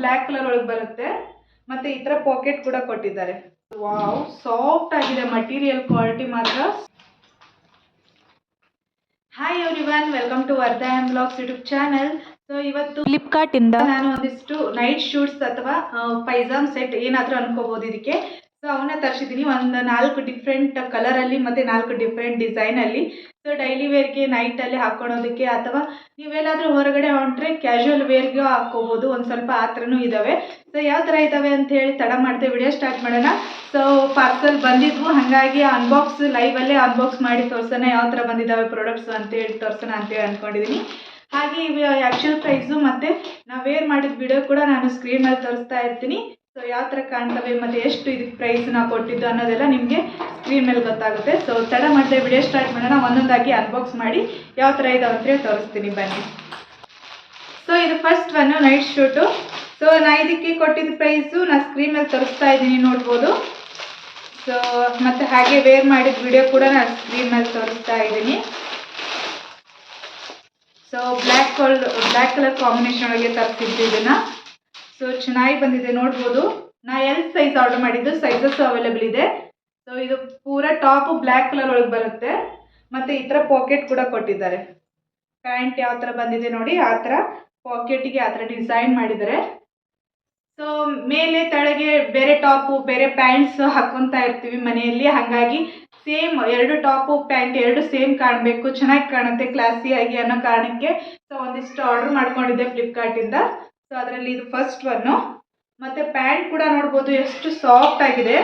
Black colour ಒಳಗೆ ಬರುತ್ತೆ. ಮತ್ತೆ ಈ ತರ ಪಾಕೆಟ್ ಕೂಡ ಕೊಟ್ಟಿದ್ದಾರೆ. ವಾವ್, ಸಾಫ್ಟ್ ಆಗಿದೆ ಮಟೀರಿಯಲ್, ಕ್ವಾಲಿಟಿ ಮಾತ್ರ. Hi everyone, welcome to Vardha M blogs YouTube channel. So ಇವತ್ತು ಫ್ಲಿಪ್ಕಾರ್ಟ್ ಇಂದ ನಾನು ಒಂದಿಷ್ಟು ನೈಟ್ ಶೂಟ್ಸ್ ಅಥವಾ ಪೈಜಾಮ್ ಸೆಟ್ ಏನಾದರೂ ಅನ್ಕೋಬಹುದು ಇದಕ್ಕೆ. ಸೊ ಅವನ್ನ ತರಿಸಿದ್ದೀನಿ. ಒಂದು 4 ಡಿಫ್ರೆಂಟ್ ಕಲರಲ್ಲಿ ಮತ್ತು 4 ಡಿಫ್ರೆಂಟ್ ಡಿಸೈನಲ್ಲಿ. ಸೊ ಡೈಲಿ ವೇರ್ಗೆ, ನೈಟಲ್ಲಿ ಹಾಕೊಳ್ಳೋದಕ್ಕೆ ಅಥವಾ ನೀವೆಲ್ಲಾದರೂ ಹೊರಗಡೆ ಹೊಂಟ್ರೆ ಕ್ಯಾಶುವಲ್ ವೇರ್ಗೆ ಹಾಕ್ಕೋಬೋದು. ಒಂದು ಸ್ವಲ್ಪ ಆ ಥರನೂ ಇದ್ದಾವೆ. ಸೊ ಯಾವ ಥರ ಇದ್ದಾವೆ ಅಂತ ಹೇಳಿ ತಡ ಮಾಡಿದೆ, ವಿಡಿಯೋ ಸ್ಟಾರ್ಟ್ ಮಾಡೋಣ. ಸೊ ಪಾರ್ಸಲ್ ಬಂದಿದ್ವು, ಹಾಗಾಗಿ ಅನ್ಬಾಕ್ಸ್ ಲೈವಲ್ಲೇ ಅನ್ಬಾಕ್ಸ್ ಮಾಡಿ ತೋರಿಸೋಣ ಯಾವ ಥರ ಬಂದಿದ್ದಾವೆ ಪ್ರಾಡಕ್ಟ್ಸ್ ಅಂತೇಳಿ ತೋರಿಸೋಣ ಅಂತೇಳಿ ಅಂದ್ಕೊಂಡಿದ್ದೀನಿ. ಹಾಗೆ ಇವು ಆ್ಯಕ್ಚುಲ್ ಪ್ರೈಸು ಮತ್ತು ನಾವು ವೇರ್ ಮಾಡಿದ ವಿಡಿಯೋ ಕೂಡ ನಾನು ಸ್ಕ್ರೀನ್ ಮೇಲೆ ತೋರಿಸ್ತಾ ಇರ್ತೀನಿ. ಸೊ ಯಾವ ಥರ ಕಾಣ್ತವೆ ಮತ್ತು ಎಷ್ಟು ಇದಕ್ಕೆ ಪ್ರೈಸ್ ನಾವು ಕೊಟ್ಟಿದ್ದು ಅನ್ನೋದೆಲ್ಲ ನಿಮಗೆ ಸ್ಕ್ರೀನ್ ಮೇಲೆ ಗೊತ್ತಾಗುತ್ತೆ. ಸೊ ತಡ ಮಾಡಿದೆ, ವಿಡಿಯೋ ಸ್ಟಾರ್ಟ್ ಮಾಡೋಣ. ಒಂದೊಂದಾಗಿ ಅನ್ಬಾಕ್ಸ್ ಮಾಡಿ ಯಾವ ಥರ ಇದಾವೆ ಅಂತೇಳಿ ತೋರಿಸ್ತೀನಿ ಬನ್ನಿ. ಸೊ ಇದು first one night suit. So ನಾ ಇದಕ್ಕೆ ಕೊಟ್ಟಿದ್ದ ಪ್ರೈಸು ನಾನು ಸ್ಕ್ರೀನ್ ಮೇಲೆ ತೋರಿಸ್ತಾ ಇದ್ದೀನಿ, ನೋಡ್ಬೋದು. ಸೊ ಮತ್ತು ಹಾಗೆ ವೇರ್ ಮಾಡಿದ ವಿಡಿಯೋ ಕೂಡ ನಾನು ಸ್ಕ್ರೀನ್ ಮೇಲೆ ತೋರಿಸ್ತಾ ಇದ್ದೀನಿ. ಸೊ ಬ್ಲ್ಯಾಕ್ ಕಲರ್ ಕಾಂಬಿನೇಷನ್ ಒಳಗೆ ತರಿಸಿದ್ದು ಇದನ್ನು. ಸೊ ಚೆನ್ನಾಗಿ ಬಂದಿದೆ, ನೋಡ್ಬೋದು. ನಾ ಎಲ್ ಸೈಜ್ ಆರ್ಡರ್ ಮಾಡಿದ್ದು, ಸೈಜಸ್ ಅವೈಲೇಬಲ್ ಇದೆ. ಸೊ ಇದು ಪೂರ ಟಾಪ್ ಬ್ಲ್ಯಾಕ್ ಕಲರ್ ಒಳಗೆ ಬರುತ್ತೆ. ಮತ್ತು ಈ ಥರ ಪಾಕೆಟ್ ಕೂಡ ಕೊಟ್ಟಿದ್ದಾರೆ. ಪ್ಯಾಂಟ್ ಯಾವ ಥರ ಬಂದಿದೆ ನೋಡಿ, ಆ ಥರ ಪಾಕೆಟಿಗೆ ಆ ಥರ ಡಿಸೈನ್ ಮಾಡಿದ್ದಾರೆ. ಸೊ ಮೇಲೆ ತೆಳಗೆ ಬೇರೆ ಟಾಪು ಬೇರೆ ಪ್ಯಾಂಟ್ಸ್ ಹಾಕ್ಕೊತಾ ಇರ್ತೀವಿ ಮನೆಯಲ್ಲಿ, ಹಾಗಾಗಿ ಸೇಮ್ 2 ಟಾಪು ಪ್ಯಾಂಟ್ 2 ಸೇಮ್ ಕಾಣಬೇಕು, ಚೆನ್ನಾಗಿ ಕಾಣುತ್ತೆ ಕ್ಲಾಸಿಯಾಗಿ ಅನ್ನೋ ಕಾರಣಕ್ಕೆ ಸೊ ಒಂದಿಷ್ಟು ಆರ್ಡರ್ ಮಾಡ್ಕೊಂಡಿದ್ದೆ ಫ್ಲಿಪ್ಕಾರ್ಟಿಂದ. ಸೊ ಅದರಲ್ಲಿ ಇದು ಫಸ್ಟ್ ಒನ್ನು. ಮತ್ತು ಪ್ಯಾಂಟ್ ಕೂಡ ನೋಡ್ಬೋದು ಎಷ್ಟು ಸಾಫ್ಟ್ ಆಗಿದೆ.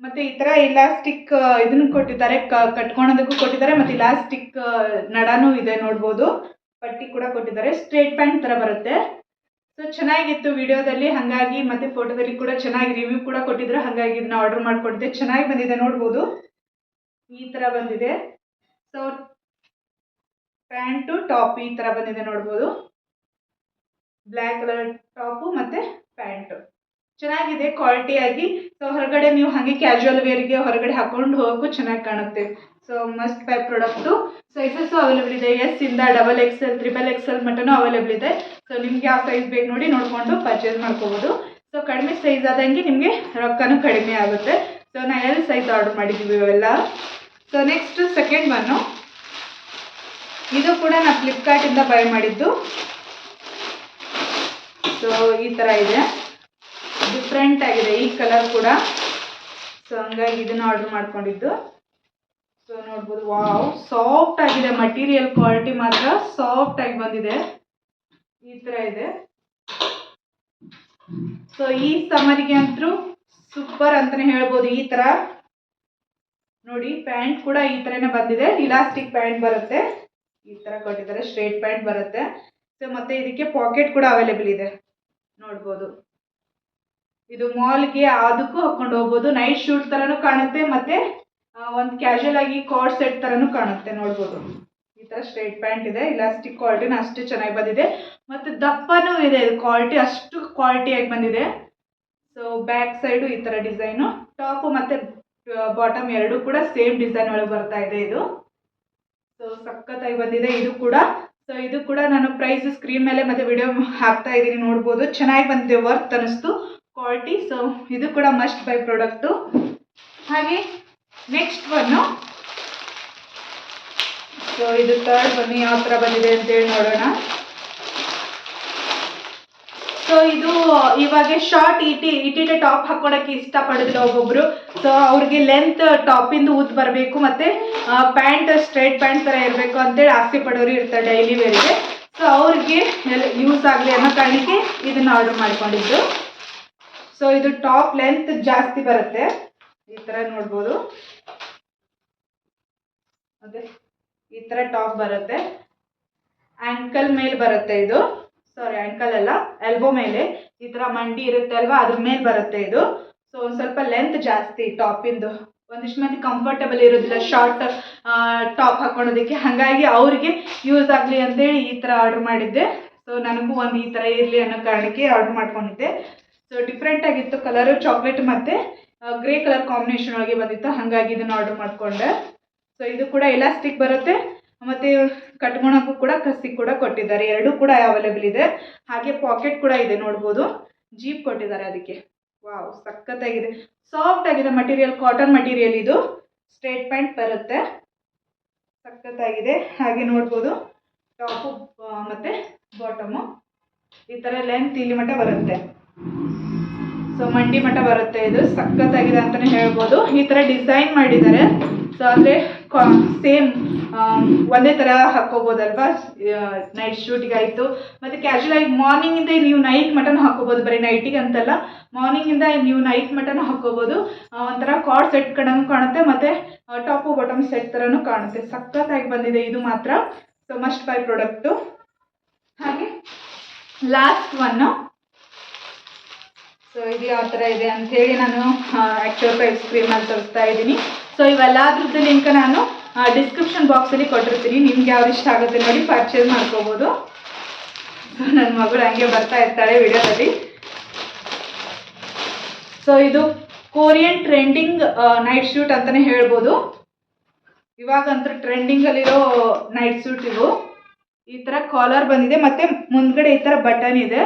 ಮತ್ತು ಈ ಥರ ಇಲಾಸ್ಟಿಕ್ ಇದನ್ನು ಕೊಟ್ಟಿದ್ದಾರೆ, ಕಟ್ಕೊಳೋದಕ್ಕೂ ಕೊಟ್ಟಿದ್ದಾರೆ. ಮತ್ತು ಇಲಾಸ್ಟಿಕ್ ನಡಾನೂ ಇದೆ, ನೋಡ್ಬೋದು. ಪಟ್ಟಿ ಕೂಡ ಕೊಟ್ಟಿದ್ದಾರೆ. ಸ್ಟ್ರೇಟ್ ಪ್ಯಾಂಟ್ ಥರ ಬರುತ್ತೆ. ಸೊ ಚೆನ್ನಾಗಿತ್ತು ವಿಡಿಯೋದಲ್ಲಿ, ಹಾಗಾಗಿ ಮತ್ತು ಫೋಟೋದಲ್ಲಿ ಕೂಡ ಚೆನ್ನಾಗಿ ರಿವ್ಯೂ ಕೂಡ ಕೊಟ್ಟಿದ್ರು, ಹಾಗಾಗಿ ಇದನ್ನ ಆರ್ಡರ್ ಮಾಡ್ಕೊಂಡಿದ್ದೆ. ಚೆನ್ನಾಗಿ ಬಂದಿದೆ, ನೋಡ್ಬೋದು. ಈ ಥರ ಬಂದಿದೆ. ಸೊ ಪ್ಯಾಂಟು ಟಾಪ್ ಈ ಥರ ಬಂದಿದೆ, ನೋಡ್ಬೋದು. ಬ್ಲ್ಯಾಕ್ ಕಲರ್ ಟಾಪು ಮತ್ತು ಪ್ಯಾಂಟು ಚೆನ್ನಾಗಿದೆ ಕ್ವಾಲಿಟಿಯಾಗಿ. ಸೊ ಹೊರಗಡೆ ನೀವು ಹಾಗೆ ಕ್ಯಾಶುವಲ್ ವೇರ್ಗೆ ಹೊರಗಡೆ ಹಾಕೊಂಡು ಹೋಗೋಕ್ಕೂ ಚೆನ್ನಾಗಿ ಕಾಣುತ್ತೆ. So must by product. Sizes available ಇದೆ, ಎಸ್ ಇಂದ XXL, XXL ಮಟನೂ ಅವೈಲೇಬಲ್ ಇದೆ. ಸೊ ನಿಮ್ಗೆ ಯಾವ ಸೈಜ್ ಬೇಕು ನೋಡಿ ನೋಡಿಕೊಂಡು ಪರ್ಚೇಸ್ ಮಾಡ್ಕೋಬೋದು. ಸೊ ಕಡಿಮೆ ಸೈಜ್ ಆದಂಗೆ ನಿಮಗೆ ರೊಕ್ಕನೂ ಕಡಿಮೆ ಆಗುತ್ತೆ. ಸೊ ನಾನು ಎಲ್ ಸೈಜ್ ಆರ್ಡರ್ ಮಾಡಿದ್ದೀವಿ ಇವೆಲ್ಲ. So next second one. ಇದು ಕೂಡ ನಾನು ಫ್ಲಿಪ್ಕಾರ್ಟಿಂದ ಬೈ ಮಾಡಿದ್ದು. ಸೊ ಈ ಥರ ಇದೆ, ಡಿಫ್ರೆಂಟ್ ಆಗಿದೆ ಈ ಕಲರ್ ಕೂಡ. ಸೊ ಹಂಗಾಗಿ ಇದನ್ನು ಆರ್ಡರ್ ಮಾಡ್ಕೊಂಡಿದ್ದು. ಸೊ ನೋಡ್ಬೋದು, ವಾವ್, ಸಾಫ್ಟ್ ಆಗಿದೆ ಮಟೀರಿಯಲ್, ಕ್ವಾಲಿಟಿ ಮಾತ್ರ ಸಾಫ್ಟ್ ಆಗಿ ಬಂದಿದೆ. ಈ ಥರ ಇದೆ. ಸೊ ಈ ಸಮ್ಮರಿಗೆ ಅಂತೂ ಸೂಪರ್ ಅಂತಲೇ ಹೇಳ್ಬೋದು. ಈ ಥರ ನೋಡಿ, ಪ್ಯಾಂಟ್ ಕೂಡ ಈ ಥರನೇ ಬಂದಿದೆ. ಇಲಾಸ್ಟಿಕ್ ಪ್ಯಾಂಟ್ ಬರುತ್ತೆ, ಈ ಥರ ಕೊಟ್ಟಿದ್ದಾರೆ. ಸ್ಟ್ರೇಟ್ ಪ್ಯಾಂಟ್ ಬರುತ್ತೆ. ಸೊ ಮತ್ತು ಇದಕ್ಕೆ ಪಾಕೆಟ್ ಕೂಡ ಅವೈಲೇಬಲ್ ಇದೆ, ನೋಡ್ಬೋದು. ಇದು ಮಾಲ್ಗೆ ಅದಕ್ಕೂ ಹಾಕೊಂಡು ಹೋಗ್ಬೋದು. ನೈಟ್ ಶೂಟ್ ಥರನೂ ಕಾಣುತ್ತೆ, ಮತ್ತು ಒಂದು ಕ್ಯಾಶುವಲ್ ಆಗಿ ಕಾರ್ಡ್ ಸೆಟ್ ಥರನೂ ಕಾಣುತ್ತೆ, ನೋಡ್ಬೋದು. ಈ ಥರ ಸ್ಟ್ರೇಟ್ ಪ್ಯಾಂಟ್ ಇದೆ. ಇಲಾಸ್ಟಿಕ್ ಕ್ವಾಲಿಟಿನ ಅಷ್ಟು ಚೆನ್ನಾಗಿ ಬಂದಿದೆ, ಮತ್ತು ದಪ್ಪನೂ ಇದೆ. ಇದು ಕ್ವಾಲಿಟಿ ಅಷ್ಟು ಕ್ವಾಲಿಟಿಯಾಗಿ ಬಂದಿದೆ. ಸೊ ಬ್ಯಾಕ್ ಸೈಡು ಈ ಥರ ಡಿಸೈನು, ಟಾಪು ಮತ್ತು ಬಾಟಮ್ ಎರಡೂ ಕೂಡ ಸೇಮ್ ಡಿಸೈನ್ ಒಳಗೆ ಬರ್ತಾ ಇದೆ ಇದು. ಸೊ ಸಖತ್ತಾಗಿ ಬಂದಿದೆ ಇದು ಕೂಡ. ಸೊ ಇದು ಕೂಡ ನಾನು ಪ್ರೈಸ್ ಸ್ಕ್ರೀನ್ ಮೇಲೆ ಮತ್ತು ವಿಡಿಯೋ ಹಾಕ್ತಾ ಇದ್ದೀನಿ, ನೋಡ್ಬೋದು. ಚೆನ್ನಾಗಿ ಬಂದಿದೆ, ವರ್ತ್ ಅನ್ನಿಸ್ತು ಕ್ವಾಲಿಟಿ. ಸೊ ಇದು ಕೂಡ ಮಸ್ಟ್ ಬೈ ಪ್ರಾಡಕ್ಟು. ಹಾಗೆ ನೆಕ್ಸ್ಟ್ ಒನ್ನು. ಸೊ ಇದು ಥರ್ಡ್ ಒನ್ನು ಯಾವ ಥರ ಬಂದಿದೆ ಅಂತೇಳಿ ನೋಡೋಣ. ಸೊ ಇದು ಇವಾಗ ಶಾರ್ಟ್ ಇಟಿಟೆ ಟಾಪ್ ಹಾಕ್ಕೊಳಕ್ಕೆ ಇಷ್ಟಪಡೋದಿಲ್ಲ ಒಬ್ಬೊಬ್ರು. ಸೊ ಅವ್ರಿಗೆ ಲೆಂತ್ ಟಾಪಿಂದು ಉದ್ದ ಬರಬೇಕು, ಮತ್ತು ಪ್ಯಾಂಟ್ ಸ್ಟ್ರೈಟ್ ಪ್ಯಾಂಟ್ ಥರ ಇರಬೇಕು ಅಂತೇಳಿ ಆಸೆ ಪಡೋರು ಇರ್ತಾರೆ ಡೈಲಿ ವೇರಿಗೆ. ಸೊ ಅವ್ರಿಗೆ ಯೂಸ್ ಆಗಲಿ ಅನ್ನೋ ಕಾರಣಕ್ಕೆ ಇದನ್ನು ಆರ್ಡರ್ ಮಾಡ್ಕೊಂಡಿದ್ದು. ಸೊ ಇದು ಟಾಪ್ ಲೆಂತ್ ಜಾಸ್ತಿ ಬರುತ್ತೆ, ಈ ಥರ ನೋಡ್ಬೋದು. ಅದೇ ಈ ಥರ ಟಾಪ್ ಬರುತ್ತೆ. ಆ್ಯಂಕಲ್ ಮೇಲೆ ಬರುತ್ತೆ ಇದು, ಸಾರಿ ಆ್ಯಂಕಲ್ ಅಲ್ಲ, ಎಲ್ಬೋ ಮೇಲೆ ಈ ಥರ ಮಂಡಿ ಇರುತ್ತೆ ಅಲ್ವಾ, ಅದ್ರ ಮೇಲೆ ಬರುತ್ತೆ ಇದು. ಸೊ ಒಂದು ಸ್ವಲ್ಪ ಲೆಂತ್ ಜಾಸ್ತಿ ಟಾಪಿಂದು. ಒಂದಿಷ್ಟು ಮಂದಿ ಕಂಫರ್ಟಬಲ್ ಇರೋದಿಲ್ಲ ಶಾರ್ಟ್ ಟಾಪ್ ಹಾಕೊಳ್ಳೋದಕ್ಕೆ, ಹಾಗಾಗಿ ಅವ್ರಿಗೆ ಯೂಸ್ ಆಗಲಿ ಅಂತೇಳಿ ಈ ಥರ ಆರ್ಡರ್ ಮಾಡಿದ್ದೆ. ಸೊ ನನಗೂ ಒಂದು ಈ ಥರ ಇರಲಿ ಅನ್ನೋ ಕಾರಣಕ್ಕೆ ಆರ್ಡರ್ ಮಾಡ್ಕೊಂಡಿದ್ದೆ. ಸೊ ಡಿಫ್ರೆಂಟ್ ಆಗಿತ್ತು ಕಲರು, ಚಾಕ್ಲೇಟ್ ಮತ್ತು ಗ್ರೇ ಕಲರ್ ಕಾಂಬಿನೇಷನ್ ಒಳಗೆ ಬಂದಿತ್ತು, ಹಾಗಾಗಿ ಇದನ್ನು ಆರ್ಡರ್ ಮಾಡಿಕೊಂಡೆ. ಸೊ ಇದು ಕೂಡ ಇಲಾಸ್ಟಿಕ್ ಬರುತ್ತೆ, ಮತ್ತು ಕಟ್ಕೊಳಕ್ಕೂ ಕೂಡ ಕಸಿ ಕೂಡ ಕೊಟ್ಟಿದ್ದಾರೆ, ಎರಡೂ ಕೂಡ ಅವೈಲೇಬಲ್ ಇದೆ. ಹಾಗೆ ಪಾಕೆಟ್ ಕೂಡ ಇದೆ ನೋಡ್ಬೋದು, ಜೀಪ್ ಕೊಟ್ಟಿದ್ದಾರೆ ಅದಕ್ಕೆ. ವಾವ್, ಸಖತ್ತಾಗಿದೆ, ಸಾಫ್ಟ್ ಆಗಿದೆ ಮಟೀರಿಯಲ್, ಕಾಟನ್ ಮಟೀರಿಯಲ್ ಇದು. ಸ್ಟ್ರೇಟ್ ಪ್ಯಾಂಟ್ ಬರುತ್ತೆ, ಸಖತ್ತಾಗಿದೆ. ಹಾಗೆ ನೋಡ್ಬೋದು ಟಾಪು ಮತ್ತು ಬಾಟಮು ಈ ಥರ ಲೆಂತ್ ಇಲ್ಲಿ ಮಟ್ಟ ಬರುತ್ತೆ, ಸೊ ಮಂಡಿ ಮಟ್ಟ ಬರುತ್ತೆ. ಇದು ಸಖತ್ತಾಗಿದೆ ಅಂತಲೇ ಹೇಳ್ಬೋದು. ಈ ಥರ ಡಿಸೈನ್ ಮಾಡಿದ್ದಾರೆ. ಸೊ ಅಂದರೆ ಸೇಮ್ ಒಂದೇ ಥರ ಹಾಕ್ಕೋಬೋದಲ್ವಾ, ನೈಟ್ ಶೂಟಿಗಾಯಿತು. ಮತ್ತು ಕ್ಯಾಶುವಲ್ ಆಗಿ ಮಾರ್ನಿಂಗಿಂದ ನೀವು ನೈಟ್ ಮಟನ್ ಹಾಕ್ಕೋಬೋದು, ಬರೀ ನೈಟಿಗೆ ಅಂತಲ್ಲ, ಮಾರ್ನಿಂಗಿಂದ ನೀವು ನೈಟ್ ಮಟನ್ ಹಾಕ್ಕೋಬೋದು. ಒಂಥರ ಕಾರ್ಡ್ ಸೆಟ್ ಕಣಂಗೆ ಕಾಣುತ್ತೆ, ಮತ್ತು ಟಾಪು ಬಾಟಮ್ ಸೆಟ್ ಥರನೂ ಕಾಣುತ್ತೆ. ಸಖತ್ತಾಗಿ ಬಂದಿದೆ ಇದು ಮಾತ್ರ. So must by product. ಹಾಗೆ ಲಾಸ್ಟ್ ಒನ್ನು, ಸೊ ಇದು ಯಾವ ಥರ ಇದೆ ಅಂಥೇಳಿ ನಾನು ಆ್ಯಕ್ಚುಲ್ ಪ್ರೈಸ್ ಸ್ಕ್ರೀನಲ್ಲಿ ತೋರಿಸ್ತಾ ಇದ್ದೀನಿ. ಸೊ ಇವೆಲ್ಲದ್ರದ್ದು ಲಿಂಕ್ ನಾನು ಡಿಸ್ಕ್ರಿಪ್ಷನ್ ಬಾಕ್ಸಲ್ಲಿ ಕೊಟ್ಟಿರ್ತೀನಿ. ನಿಮ್ಗೆ ಯಾವ್ದು ಇಷ್ಟ ಆಗುತ್ತೆ ನೋಡಿ ಪರ್ಚೇಸ್ ಮಾಡ್ಕೋಬೋದು. ಸೊ ನನ್ನ ಮಗಳು ಹಂಗೆ ಬರ್ತಾ ಇರ್ತಾಳೆ ವಿಡಿಯೋದಲ್ಲಿ. ಸೊ ಇದು ಕೊರಿಯನ್ ಟ್ರೆಂಡಿಂಗ್ ನೈಟ್ ಶೂಟ್ ಅಂತಲೇ ಹೇಳ್ಬೋದು. ಇವಾಗಂತೂ ಟ್ರೆಂಡಿಂಗಲ್ಲಿರೋ ನೈಟ್ ಸೂಟ್ ಇವು. ಈ ಥರ ಕಾಲರ್ ಬಂದಿದೆ, ಮತ್ತು ಮುಂದ್ಗಡೆ ಈ ಥರ ಬಟನ್ ಇದೆ,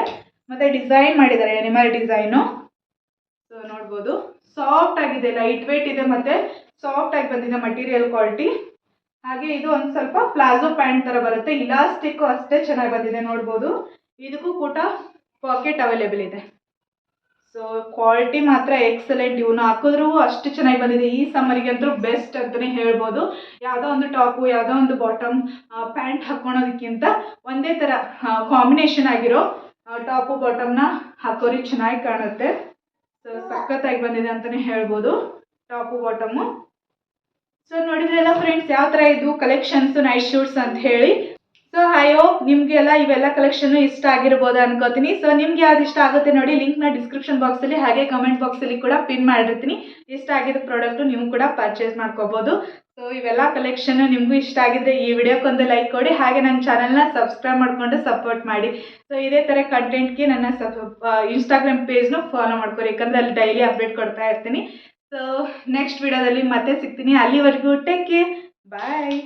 ಮತ್ತು ಡಿಸೈನ್ ಮಾಡಿದ್ದಾರೆ ಎನಿಮಲ್ ಡಿಸೈನು. ಸೊ ನೋಡ್ಬೋದು ಸಾಫ್ಟ್ ಆಗಿದೆ, ಲೈಟ್ ವೇಟ್ ಇದೆ, ಮತ್ತು ಸಾಫ್ಟ್ ಆಗಿ ಬಂದಿದೆ ಮಟೀರಿಯಲ್ ಕ್ವಾಲಿಟಿ. ಹಾಗೆ ಇದು ಒಂದು ಸ್ವಲ್ಪ ಪ್ಲಾಜೋ ಪ್ಯಾಂಟ್ ಥರ ಬರುತ್ತೆ, ಇಲಾಸ್ಟಿಕ್ಕು ಅಷ್ಟೇ ಚೆನ್ನಾಗಿ ಬಂದಿದೆ ನೋಡ್ಬೋದು. ಇದಕ್ಕೂ ಕೂಡ ಪಾಕೆಟ್ ಅವೈಲೇಬಲ್ ಇದೆ. ಸೊ ಕ್ವಾಲಿಟಿ ಮಾತ್ರ ಎಕ್ಸಲೆಂಟ್, ಇವನ್ನ ಹಾಕಿದ್ರೂ ಅಷ್ಟು ಚೆನ್ನಾಗಿ ಬಂದಿದೆ. ಈ ಸಮ್ಮರಿಗೆ ಅಂತೂ ಬೆಸ್ಟ್ ಅಂತಲೇ ಹೇಳ್ಬೋದು. ಯಾವುದೋ ಒಂದು ಟಾಪು, ಯಾವುದೋ ಒಂದು ಬಾಟಮ್ ಪ್ಯಾಂಟ್ ಹಾಕ್ಕೊಳೋದಕ್ಕಿಂತ ಒಂದೇ ಥರ ಕಾಂಬಿನೇಷನ್ ಆಗಿರೋ ಟಾಪು ಬಾಟಮ್ನ ಹಾಕೋರಿ ಚೆನ್ನಾಗಿ ಕಾಣುತ್ತೆ. ಸೊ ಸಖತ್ತಾಗಿ ಬಂದಿದೆ ಅಂತಲೇ ಹೇಳ್ಬೋದು ಟಾಪು ಬಾಟಮು. ಸೊ ನೋಡಿದ್ರಲ್ಲ ಫ್ರೆಂಡ್ಸ್, ಯಾವ ಥರ ಇದು ಕಲೆಕ್ಷನ್ಸು ನೈಟ್ ಶೂಟ್ಸ್ ಅಂತ ಹೇಳಿ. ಸೊ ನಿಮಗೆಲ್ಲ ಇವೆಲ್ಲ ಕಲೆಕ್ಷನ್ ಇಷ್ಟ ಆಗಿರ್ಬೋದು ಅನ್ಕೋತೀನಿ. ಸೊ ನಿಮ್ಗೆ ಯಾವ್ದು ಇಷ್ಟ ಆಗುತ್ತೆ ನೋಡಿ, ಲಿಂಕ್ನ ಡಿಸ್ಕ್ರಿಪ್ಷನ್ ಬಾಕ್ಸಲ್ಲಿ ಹಾಗೆ ಕಮೆಂಟ್ ಬಾಕ್ಸಲ್ಲಿ ಕೂಡ ಪಿನ್ ಮಾಡಿರ್ತೀನಿ. ಇಷ್ಟ ಆಗಿದ್ದ ಪ್ರಾಡಕ್ಟು ನೀವು ಕೂಡ ಪರ್ಚೇಸ್ ಮಾಡ್ಕೋಬೋದು. ಸೊ ಇವೆಲ್ಲ ಕಲೆಕ್ಷನ್ ನಿಮಗೂ ಇಷ್ಟ ಆಗಿದ್ರೆ ಈ ವಿಡಿಯೋಕ್ಕೊಂದು ಲೈಕ್ ಕೊಡಿ, ಹಾಗೆ ನನ್ನ ಚಾನಲ್ನ ಸಬ್ಸ್ಕ್ರೈಬ್ ಮಾಡಿಕೊಂಡು ಸಪೋರ್ಟ್ ಮಾಡಿ. ಸೊ ಇದೇ ಥರ ಕಂಟೆಂಟ್ಗೆ ನನ್ನ ಇನ್ಸ್ಟಾಗ್ರಾಮ್ ಪೇಜ್ನು ಫಾಲೋ ಮಾಡ್ಕೊರಿ, ಯಾಕಂದರೆ ಅಲ್ಲಿ ಡೈಲಿ ಅಪ್ಡೇಟ್ ಕೊಡ್ತಾ ಇರ್ತೀನಿ. ಸೊ ನೆಕ್ಸ್ಟ್ ವಿಡಿಯೋದಲ್ಲಿ ಮತ್ತೆ ಸಿಗ್ತೀನಿ. ಅಲ್ಲಿವರೆಗೂ ಟೇಕ್ ಕೇರ್, ಬಾಯ್.